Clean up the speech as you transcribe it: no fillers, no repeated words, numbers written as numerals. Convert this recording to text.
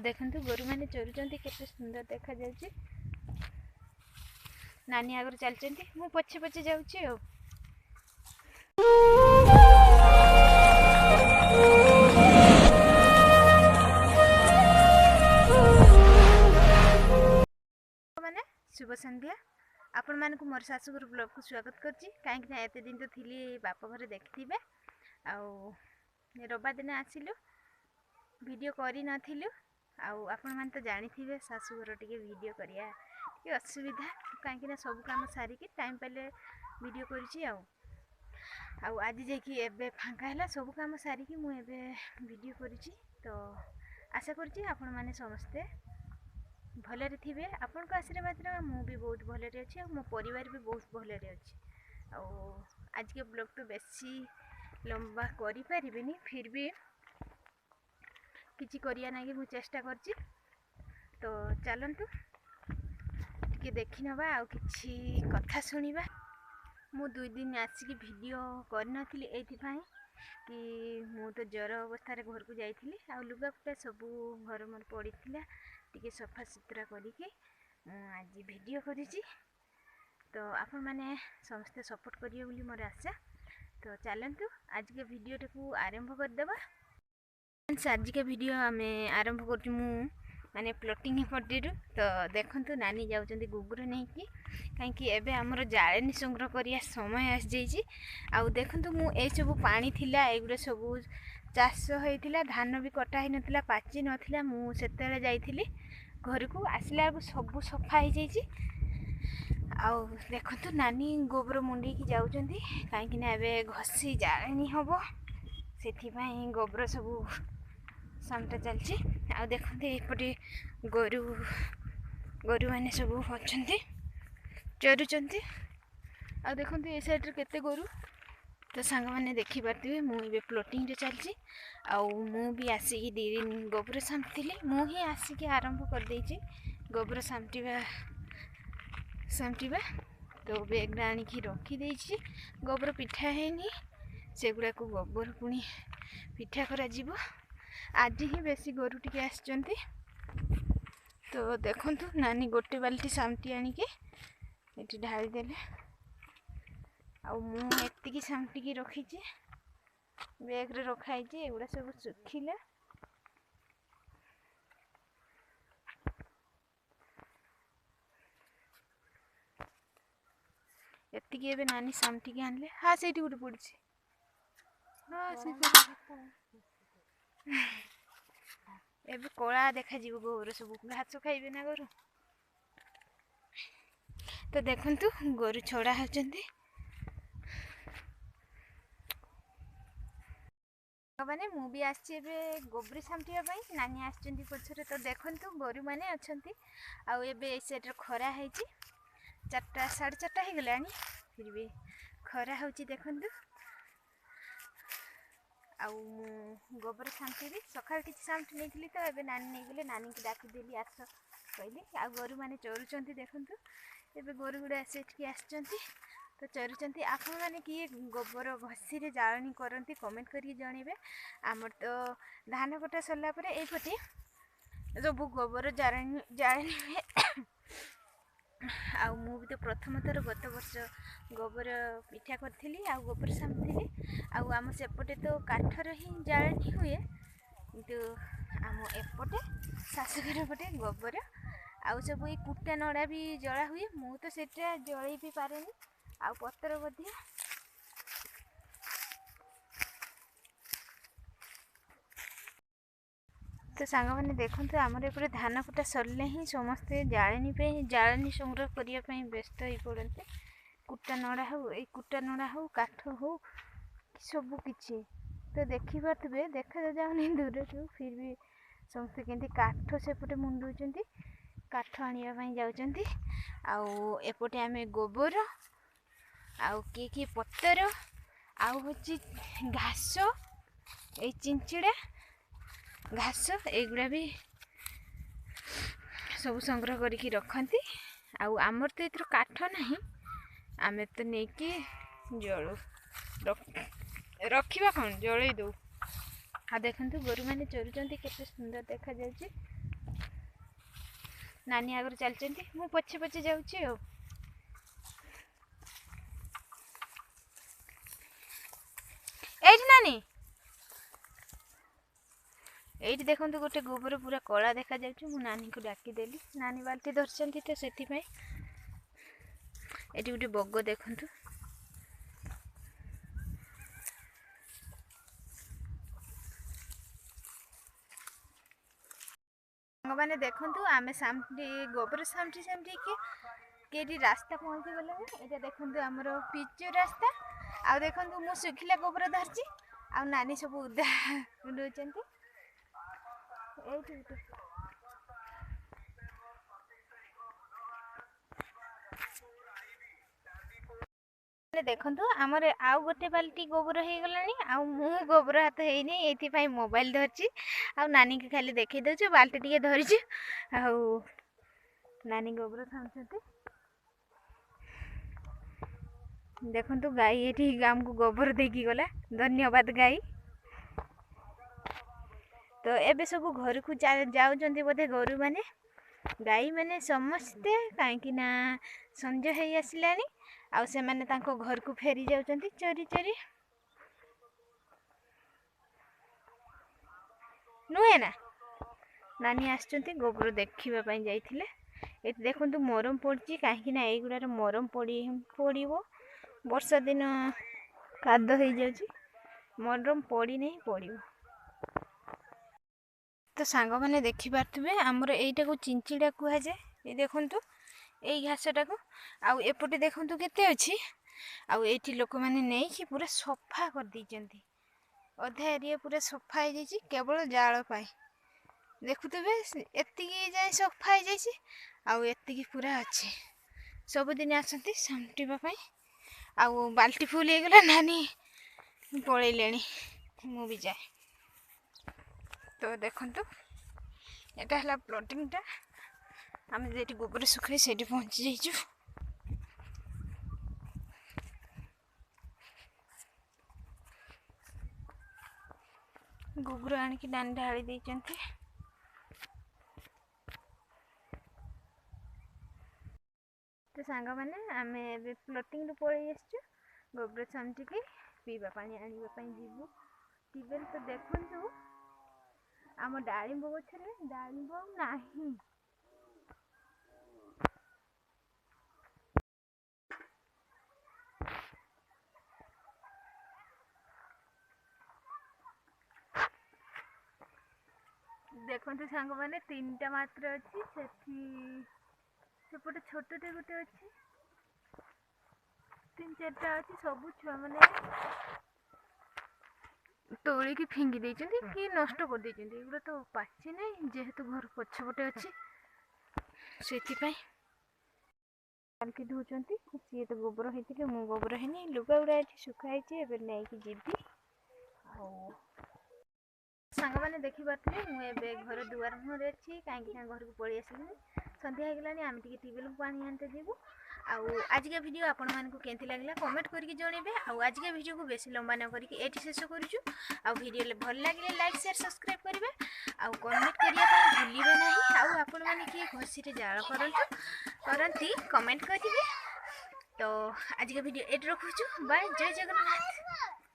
देखंतु गोरु माने चरुचंती केते सुंदर देखा जाउची। नानी आगर चलचंती मु पछे पछे जाउची। माने शुभ संध्या आपण मान को मोर सासुगर ब्लॉग को स्वागत करची। काहेकि ना एते दिन तो थिली बाप घर देखिथिबे आ रबा दिन आसिलु वीडियो करी नथिलु आपण मान तो जानी थिबे सासुगर टिके वीडियो करिया कि असुविधा काहेकि ना सब काम सारी कि टाइम पले वीडियो करची। आज जेकी एबे फांका हला सब काम सारी कि मु एबे वीडियो करची। तो आशा करची आपण माने समस्ते भलरे थिबे। आपण को आशीर्वाद रे मु भी बहुत भलरे अछि और मो परिवार भी बहुत भलरे अछि। आज के ब्लॉग तो बेसी लंबा करि परिबिनी फिर भी किछि करिया नागी मु चेष्टा करची। तो चलंतु के देखि नबा आ किछि कथा सुनिबा। मु 2 दिन आसी की वीडियो कर नथिली एथि पई कि मु तो जर अवस्था रे घर को जाइथिली आ लुगा फटा सब घर मन पड़ीथिला टिके सफा सुतरा करिके आज वीडियो करिछि। तो आपण माने समस्त सपोर्ट करियो बोली मोर आशा। तो चलंतु आज के वीडियो को आरंभ कर देबा। आज के वीडियो हमें आरंभ करछु मु माने प्लॉटिंग पट्टीरु। तो देखंतु नानी जाउचंती गुगुर नहीं कि काहेकि एबे हमर जाळेनी संग्रह करिया समय आस जाईची। आ देखंतु मु ए सब पानी थिला एगुरे सब चाष होइथिला धान भी कटा ही नथिला पाची नथिला मु सेतेले जाइथिली घर को आसला को सब सफा हो जाइची। आ देखंतु नानी गोबर मुंडी की जाउचंती काहेकि ना एबे घसी जाळेनी हबो सेथि पई गोबर सब सामटा चलची। आ देखंतु एपटे गोरु गोरु माने सब अछंती चरुचंती। आ देखंतु ए साइड रे केते गोरु। तो सांग माने देखि पारथिबे मु एबे प्लॉटिंग रे चलची। आ मु भी आसी की 2 दिन गोबर सामथिली मु ही आसी की आरंभ कर देची गोबर सामटीबा। तो बैग आनी की रखी देची गोबर पिठा हेनी सेगुड़ा को गोबर पुणी पिठा करा जीवो। आज ही बेसी गोरु टिके आछंती। तो देखंतु नानी गोटे बाल्टी सामटी आनी के एठी ढाली देले आ मु एतिकी सामटी की रखीची बैग रे रखाइची। एगुड़ा सब सुखिला एतिकी एबे नानी सामटी के आनले। हाँ सेठी गुटे पड़छि। हाँ से एबे कोला देखा जीव गोबर सब घास खाइबे ना गोरु। तो देखंतु गोरु छोड़ा होचंती माने मु भी आछि एबे गोबरी सामटिया पई नानी आछंती पछरे। तो देखंतु गोरु माने अछंती आ एबे ए साइड रे खरा हेची 4टा 4:30 हे गलानी फिर भी खरा होची देखंतु। आ गोबर सामटी भी सकाळ किछि सामटी नेथिली तो एबे नानी नै गेले नानी के डाकी देली आस कहली। आ गोरु माने चरुचंती देखंतु एबे गोरु गुडा सेठकी आछंती तो चरुचंती। आपण माने किए गोबर घसी रे जाळनी करंती कमेंट करी जणीबे। हमर तो धान कटा सरला परे ए पटे सब गोबर जाळनी आ मु भी तो प्रथम थर गत वर्ष गोबर पिठा करथिली आ गोबर सामथिली। आ आम सेपटे तो काठर ही जाळनी हुए किंतु आम एपटे सासुघर पटे गोबर आ सब ए कुटा नड़ा भी जला हुए। मु तो सेटा जळै भी पारेनी आ पत्र बधिया तो सांग माने देखंतु हमर एपटे धान कटा सरले ही समस्ते जाळनी संग्रह करिया पई व्यस्त होई पड़ते। कुटा नड़ा हो ए कुटा नड़ा हो काठ हो सब किछि तो देखि पारथिबे देखा जाउनी दूर तो फिर भी समस्ते केंती काठ सेपटे मुंडुचंती काठ आनिया पई जाउचंती। आ एपटे आमे गोबर आउ की पत्तर आउ होची घास ए चिंचिड़ा घास एगुड़ा भी सब संग्रह करके रखती। आउ आमर तो एथर काठ नहीं आमे तो नहीं कि जलू रखा कौन जल दौ। आ देखंतु गोरु माने चरुचंती केते सुंदर देखा जाउची। नानी आगर चलती मु पछे पछे जाऊँगी। एठी नानी एठी देखो गोटे गोबर पूरा कला देखा जाउछि। मु नानी को डाकीदेली नानी बाल्टी धरछंती तो सेठी भाई एठी गोटे बग देखंतु मैंने देखंतु आमे सामटी गोबर सामटी सामटी के रास्ता पहुँची गले। ये देखंतु हमर पिचु रास्ता आ देखंतु मु सुखिला गोबर धरछि आ नानी सब उदा रोचंती एठी देखंतु आमर आउ गोटे बाल्टी गोबर हो गलानी आ मु गोबर हाथ हेनी एथि मोबाइल धरछि आ नानी के खाली देखै दउछु बाल्टी टिके धरिछु आ नानी गोबर खाउछंती। देखंतु गाई एठी गाम को गोबर देकी गला धन्यवाद गाई। तो एबे सब घर को जाउछंती बोधे गोरु माने गाई माने समस्ते काहेकि ना संजय हेई आसिलानी आ से माने तांको घर को फेरी जाउछंती चोरी चोरी नुहे ना। नानी आछंती गोबर देखिबा पई जाइथिले। एत देखंतु मरम पड़ची काहेकि ना एगुडार मरम पड़िबो वर्षा दिन काद हो जाउची मरम पड़ी नहीं पड़िबो। तो सांग माने देखि पारथुबे हमर एइटा को चिंचिडा कुहा जाय। ए देखंतु एई घासटा को आ एपटे देखंतु केते अछि आ एठी लोक माने नै कि पूरा सफा कर दिचंती अधा एरिया पूरा सफा हो जाइए केवल जाल पाई देखुवे एति जाए सफा हो जाइए आती पूरा अच्छे सबुदिन आसती सामटापी आ बाल्टी फुल हो गला नानी पलैले मु भी जाए। तो देखु यहाँ है प्लटिंगटा आम जे गोबर सुखाई से पहुँची जाइचु। गोबर आणिकी नानी ढाली देइचंती। तो सांग मैंने आम प्लटिंग पलि आसचु गोबर सामटिकी पीवा पानी आने जीवु टीवेल। तो देखु आम डालिंब गछरे डालिंब नाही देखते सांग मैंने 3टा मात्र अच्छी सेपटे छोटे गोटे अच्छी 3-4टा अच्छी सब छुआ मैंने तोड़िकी फिंगी देइचंती कि नष्ट कर देइचंती। एगुड़ा तो पाची नहीं जेहेतु घर पछपटे अच्छी से पालकी धोचंती सी तो गोबर होते मु गोबर है लुगा गुड़ा ये सुखाई नहीं जीवी सांग मैंने देखी पारे मुझे घर दुआर मुहर अच्छी कहीं घर को पलि आसली सन्ध्या होगलानी आम टीवेल पानी आनते जीवु। आज का वीडियो आपण मानकु केंति लागला कमेंट करके जणेबे। आज का वीडियो को बेसी लंबा न करके एठी शेष करूछु। वीडियो भल लगे लाइक शेयर सब्सक्राइब करेंगे कमेंट करिया भूलिबे नहीं। आपण माने कि घसी रे जाळ करंती कमेंट करेंगे। तो आज का वीडियो एट रखुछु बाय जय जगन्नाथ।